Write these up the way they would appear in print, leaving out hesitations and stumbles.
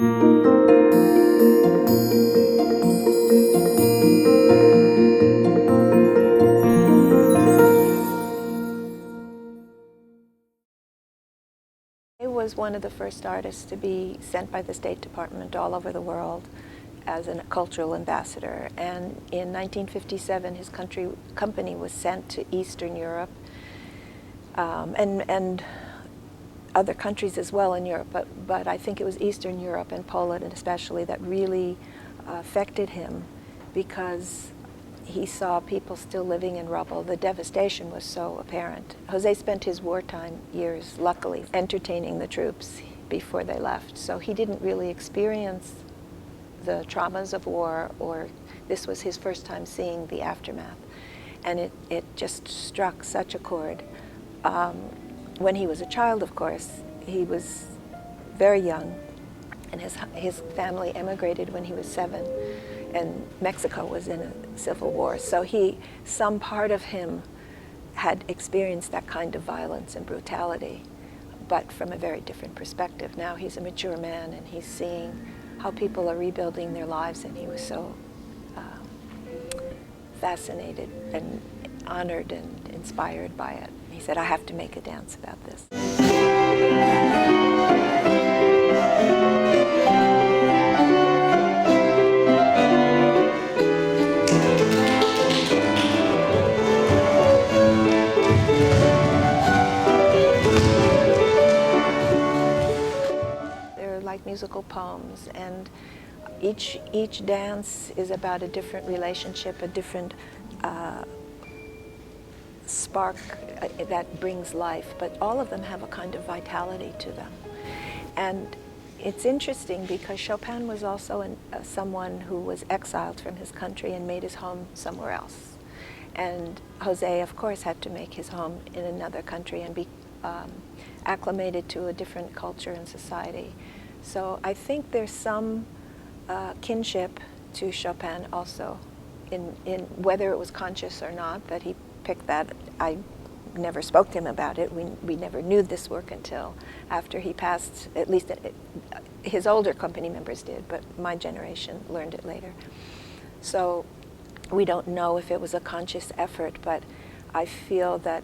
He was one of the first artists to be sent by the State Department all over the world as a cultural ambassador. And in 1957, his company was sent to Eastern Europe and other countries as well in Europe, but I think it was Eastern Europe and Poland especially that really affected him, because he saw people still living in rubble. The devastation was so apparent. Jose spent his wartime years, luckily, entertaining the troops before they left, so he didn't really experience the traumas of war, or this was his first time seeing the aftermath. And it just struck such a chord. When he was a child, of course, he was very young, and his family emigrated when he was 7, and Mexico was in a civil war. So some part of him had experienced that kind of violence and brutality, but from a very different perspective. Now he's a mature man, and he's seeing how people are rebuilding their lives, and he was so fascinated and honored and inspired by it. He said, I have to make a dance about this. They're like musical poems, and each dance is about a different relationship, a different spark that brings life, but all of them have a kind of vitality to them. And it's interesting because Chopin was also someone who was exiled from his country and made his home somewhere else. And Jose, of course, had to make his home in another country and be acclimated to a different culture and society. So I think there's some kinship to Chopin also, in whether it was conscious or not that he picked that. I never spoke to him about it. We never knew this work until after he passed. At least his older company members did, but my generation learned it later. So we don't know if it was a conscious effort, but I feel that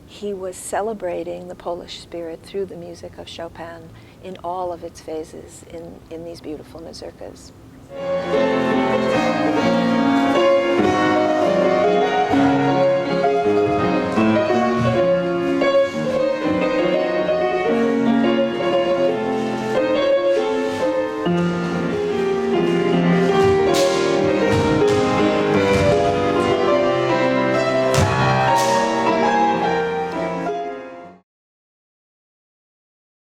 he was celebrating the Polish spirit through the music of Chopin in all of its phases in these beautiful mazurkas.